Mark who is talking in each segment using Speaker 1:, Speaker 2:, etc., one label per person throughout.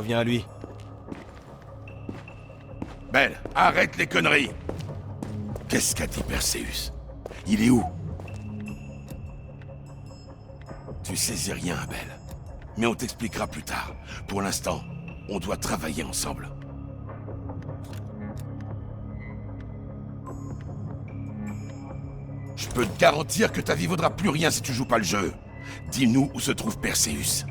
Speaker 1: Reviens à lui.
Speaker 2: Belle, arrête les conneries! Qu'est-ce qu'a dit Perseus? Il est où? Tu saisis rien, Belle. Mais on t'expliquera plus tard. Pour l'instant, on doit travailler ensemble. Je peux te garantir que ta vie vaudra plus rien si tu joues pas le jeu. Dis-nous où se trouve Perseus.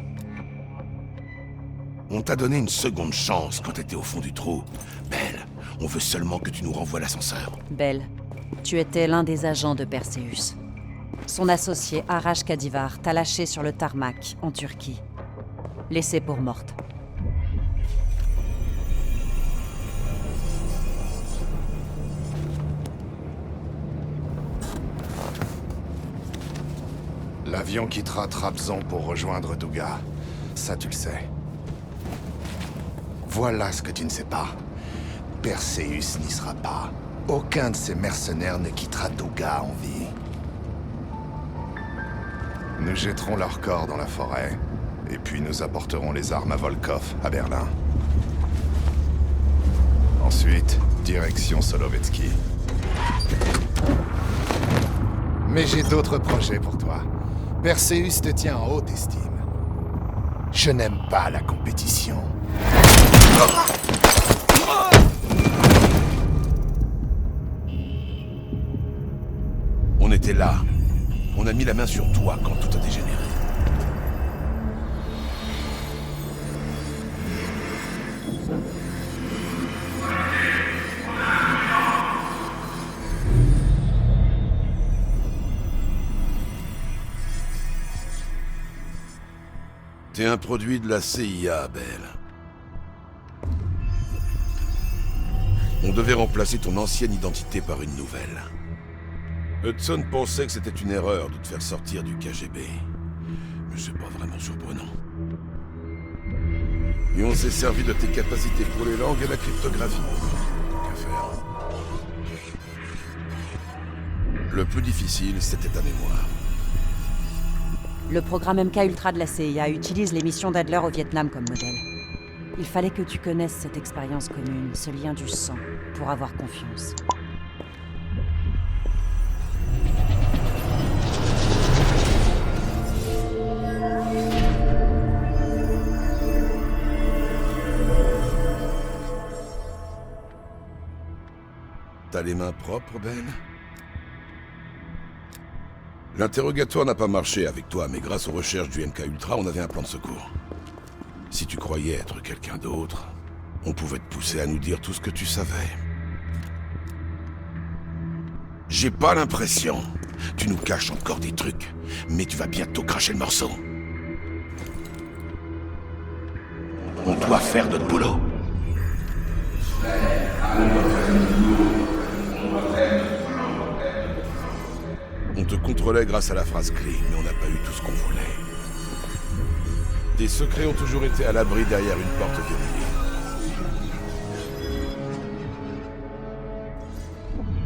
Speaker 2: On t'a donné une seconde chance quand t'étais au fond du trou. Belle, on veut seulement que tu nous renvoies l'ascenseur.
Speaker 3: Belle, tu étais l'un des agents de Perseus. Son associé, Arash Kadivar, t'a lâché sur le tarmac, en Turquie. Laissée pour morte.
Speaker 4: L'avion quittera Trabzon pour rejoindre Douga. Ça, tu le sais. Voilà ce que tu ne sais pas. Perseus n'y sera pas. Aucun de ces mercenaires ne quittera Douga en vie. Nous jetterons leurs corps dans la forêt, et puis nous apporterons les armes à Volkov, à Berlin. Ensuite, direction Solovetsky. Mais j'ai d'autres projets pour toi. Perseus te tient en haute estime. Je n'aime pas la compétition.
Speaker 2: On était là. On a mis la main sur toi quand tout a dégénéré. T'es un produit de la CIA, Belle. On devait remplacer ton ancienne identité par une nouvelle. Hudson pensait que c'était une erreur de te faire sortir du KGB. Mais c'est pas vraiment surprenant. Et on s'est servi de tes capacités pour les langues et la cryptographie. Qu'à faire? Le plus difficile, c'était ta mémoire.
Speaker 3: Le programme MK Ultra de la CIA utilise les missions d'Adler au Vietnam comme modèle. Il fallait que tu connaisses cette expérience commune, ce lien du sang, pour avoir confiance.
Speaker 2: T'as les mains propres, Ben? L'interrogatoire n'a pas marché avec toi, mais grâce aux recherches du MK Ultra, on avait un plan de secours. Si tu croyais être quelqu'un d'autre, on pouvait te pousser à nous dire tout ce que tu savais. J'ai pas l'impression. Tu nous caches encore des trucs, mais tu vas bientôt cracher le morceau. On doit faire notre boulot. On te contrôlait grâce à la phrase clé, mais on n'a pas eu tout ce qu'on voulait. Tes secrets ont toujours été à l'abri derrière une porte verrouillée.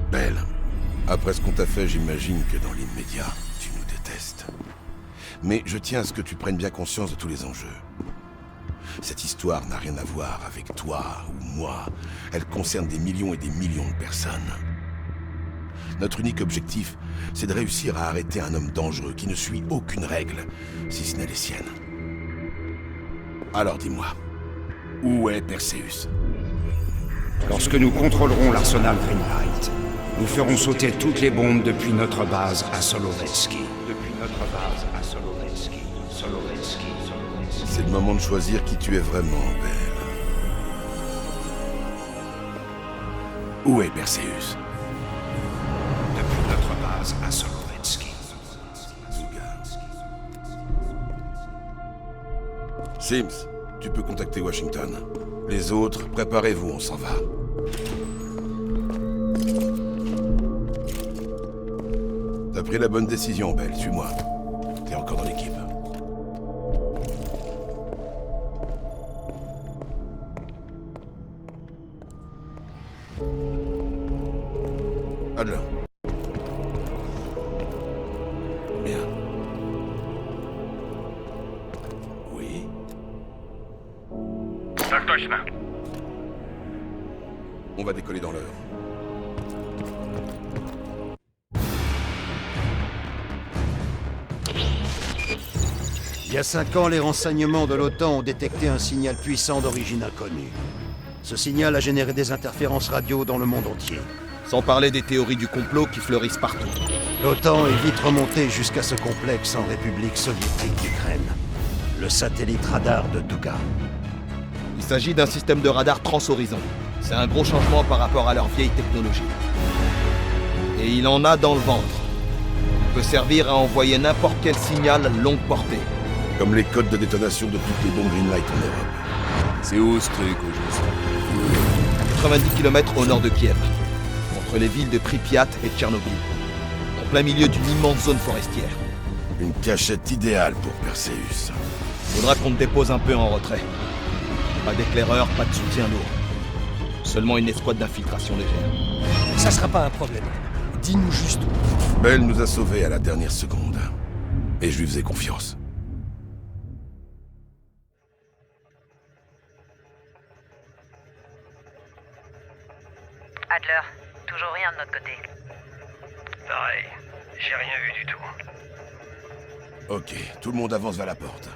Speaker 2: Belle, après ce qu'on t'a fait, j'imagine que dans l'immédiat, tu nous détestes. Mais je tiens à ce que tu prennes bien conscience de tous les enjeux. Cette histoire n'a rien à voir avec toi ou moi. Elle concerne des millions et des millions de personnes. Notre unique objectif, c'est de réussir à arrêter un homme dangereux qui ne suit aucune règle, si ce n'est les siennes. Alors dis-moi, où est Perseus?
Speaker 5: Lorsque nous contrôlerons l'arsenal Greenlight, nous ferons sauter toutes les bombes depuis notre base à Solovetsky.
Speaker 2: C'est le moment de choisir qui tu es vraiment, Belle. Où est Perseus?
Speaker 5: Depuis notre base à Solovetsky.
Speaker 2: Sims, tu peux contacter Washington. Les autres, préparez-vous, on s'en va. T'as pris la bonne décision, Belle, suis-moi. T'es encore dans l'équipe. Adler. Bien. Oui.
Speaker 1: sur le chemin.
Speaker 2: On va décoller dans l'heure.
Speaker 6: Il y a 5 ans, les renseignements de l'OTAN ont détecté un signal puissant d'origine inconnue. Ce signal a généré des interférences radio dans le monde entier.
Speaker 7: Sans parler des théories du complot qui fleurissent partout.
Speaker 6: L'OTAN est vite remonté jusqu'à ce complexe en République soviétique d'Ukraine. Le satellite radar de Tuga.
Speaker 7: Il s'agit d'un système de radar transhorizon. C'est un gros changement par rapport à leur vieille technologie. Et il en a dans le ventre. Il peut servir à envoyer n'importe quel signal longue portée.
Speaker 2: Comme les codes de détonation de toutes les bombes Greenlight en Europe.
Speaker 8: C'est où ce truc au juste?
Speaker 7: À 90 km au nord de Kiev, entre les villes de Pripyat et Tchernobyl, en plein milieu d'une immense zone forestière.
Speaker 2: Une cachette idéale pour Perseus.
Speaker 7: Faudra qu'on te dépose un peu en retrait. Pas d'éclaireur, pas de soutien lourd. Seulement une escouade d'infiltration légère.
Speaker 9: Ça sera pas un problème. Dis-nous juste où.
Speaker 2: Bell nous a sauvés à la dernière seconde. Et je lui faisais confiance.
Speaker 3: Adler, toujours rien de notre côté.
Speaker 1: Pareil, j'ai rien vu du tout.
Speaker 2: Ok, tout le monde avance vers la porte.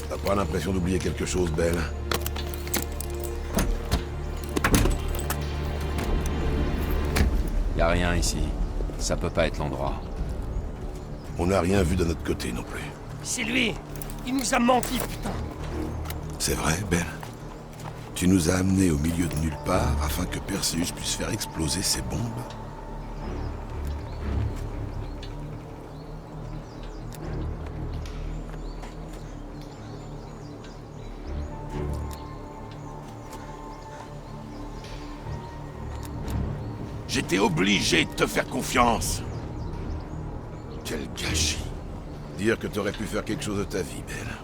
Speaker 2: T'as pas l'impression d'oublier quelque chose, Belle?
Speaker 8: Y a rien ici. Ça peut pas être l'endroit.
Speaker 2: On n'a rien vu de notre côté non plus.
Speaker 9: C'est lui. Il nous a menti, putain.
Speaker 2: C'est vrai, Belle? Tu nous as amenés au milieu de nulle part afin que Perseus puisse faire exploser ses bombes? J'étais obligé de te faire confiance. Quel gâchis. Dire que t'aurais pu faire quelque chose de ta vie, Belle.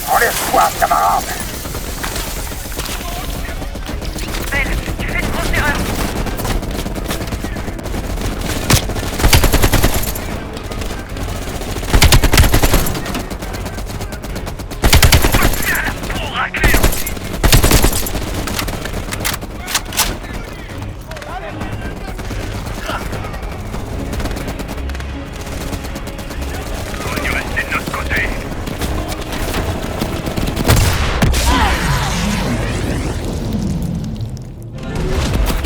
Speaker 1: Enlève-toi, camarade!
Speaker 3: Ben, tu fais une grosse erreur.
Speaker 1: Pour racler! On y rester de notre côté!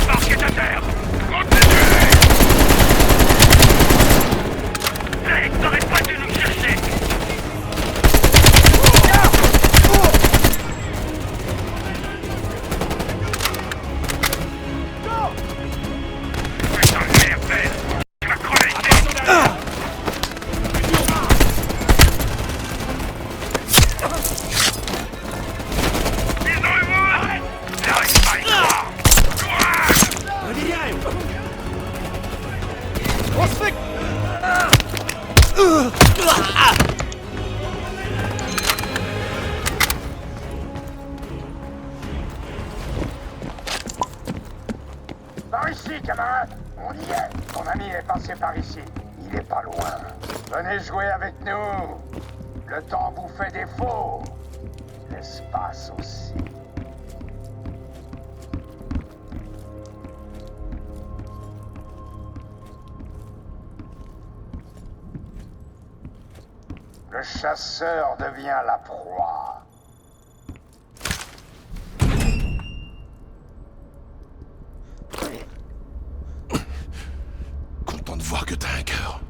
Speaker 1: Marquez à terre! Continuez! Hey, t'aurais pas dû nous chercher! Putain de merde, Ben! Tu vas crever ici! Arrête! J'arrive pas à y croire! Courage! Par ici, camarade! On y est! Ton ami est passé par ici. Il est pas loin. Venez jouer avec nous! Le temps vous fait défaut! L'espace aussi. Le chasseur devient la proie.
Speaker 2: Content de voir que t'as un cœur.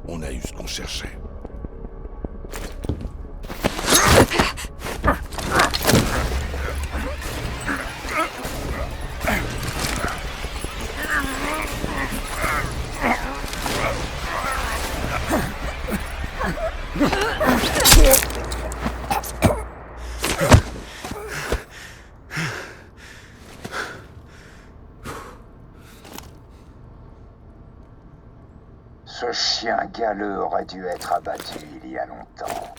Speaker 2: On a eu ce qu'on cherchait.
Speaker 1: Ce chien galeux aurait dû être abattu il y a longtemps.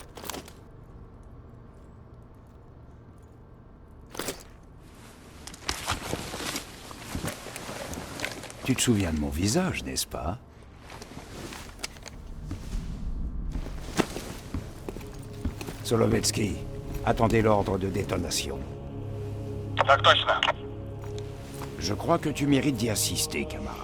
Speaker 5: Tu te souviens de mon visage, n'est-ce pas? Solovetsky, attendez l'ordre de détonation. Je crois que tu mérites d'y assister, camarade.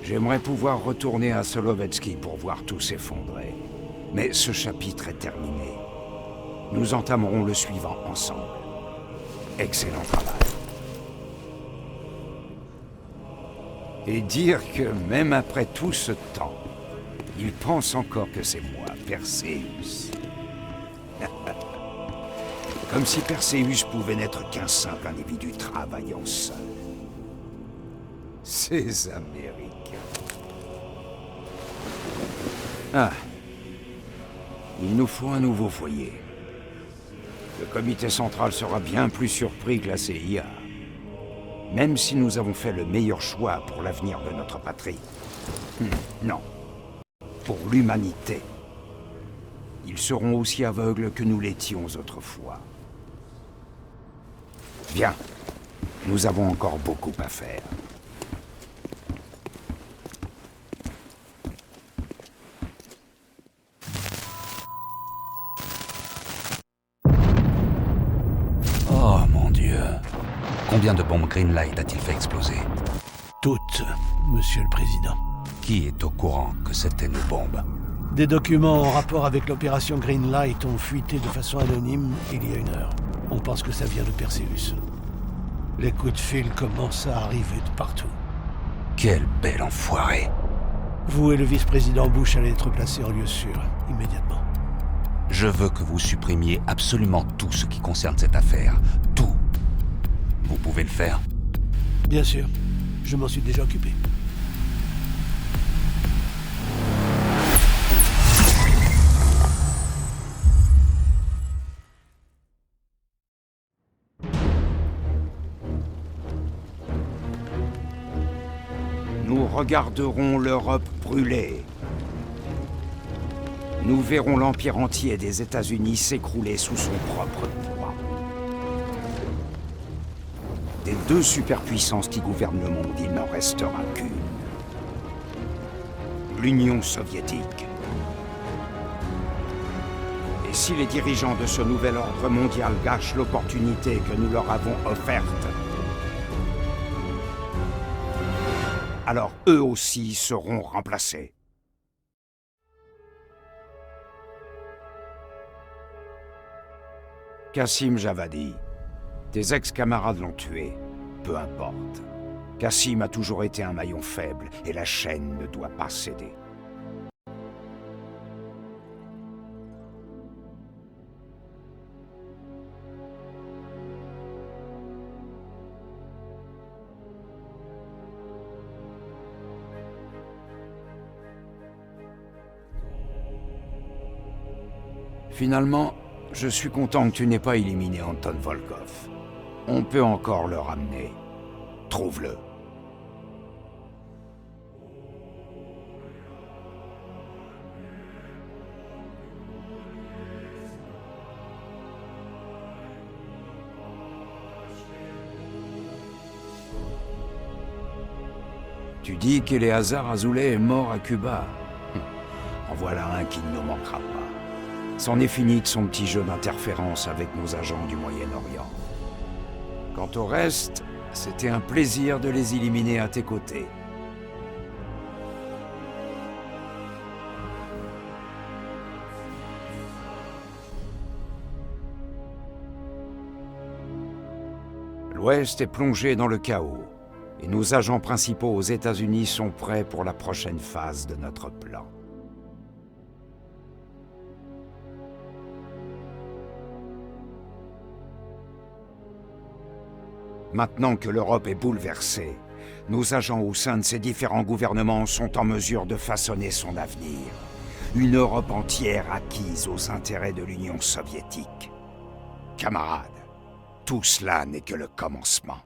Speaker 5: J'aimerais pouvoir retourner à Solovetsky pour voir tout s'effondrer. Mais ce chapitre est terminé. Nous entamerons le suivant ensemble. Excellent travail. Et dire que même après tout ce temps, il pense encore que c'est moi, Perséus. Comme si Perséus pouvait n'être qu'un simple individu travaillant seul. Ces Américains. Ah. Il nous faut un nouveau foyer. Le comité central sera bien plus surpris que la CIA. Même si nous avons fait le meilleur choix pour l'avenir de notre patrie. Non. Pour l'humanité. Ils seront aussi aveugles que nous l'étions autrefois. Viens. Nous avons encore beaucoup à faire.
Speaker 8: Oh mon Dieu. Combien de bombes Greenlight a-t-il fait exploser?
Speaker 9: Toutes, Monsieur le Président.
Speaker 8: Qui est au courant que c'était nos bombes?
Speaker 9: Des documents en rapport avec l'opération Greenlight ont fuité de façon anonyme il y a 1 heure. On pense que ça vient de Perséus. Les coups de fil commencent à arriver de partout.
Speaker 8: Quel bel enfoiré.
Speaker 9: Vous et le vice-président Bush allez être placés en lieu sûr, immédiatement.
Speaker 8: Je veux que vous supprimiez absolument tout ce qui concerne cette affaire. Tout. Vous pouvez le faire?
Speaker 9: Bien sûr. Je m'en suis déjà occupé.
Speaker 5: Nous regarderons l'Europe brûler. Nous verrons l'empire entier des États-Unis s'écrouler sous son propre poids. Des 2 superpuissances qui gouvernent le monde, il n'en restera qu'une. L'Union soviétique. Et si les dirigeants de ce nouvel ordre mondial gâchent l'opportunité que nous leur avons offerte, alors eux aussi seront remplacés. Kassim Javadi, tes ex-camarades l'ont tué, peu importe. Kassim a toujours été un maillon faible et la chaîne ne doit pas céder. Finalement, je suis content que tu n'aies pas éliminé Anton Volkov. On peut encore le ramener. Trouve-le. Tu dis qu'Eleazar Azoulay est mort à Cuba. En voilà un qui ne nous manquera pas. C'en est fini de son petit jeu d'interférence avec nos agents du Moyen-Orient. Quant au reste, c'était un plaisir de les éliminer à tes côtés. L'Ouest est plongé dans le chaos, et nos agents principaux aux États-Unis sont prêts pour la prochaine phase de notre plan. Maintenant que l'Europe est bouleversée, nos agents au sein de ces différents gouvernements sont en mesure de façonner son avenir. Une Europe entière acquise aux intérêts de l'Union soviétique. Camarades, tout cela n'est que le commencement.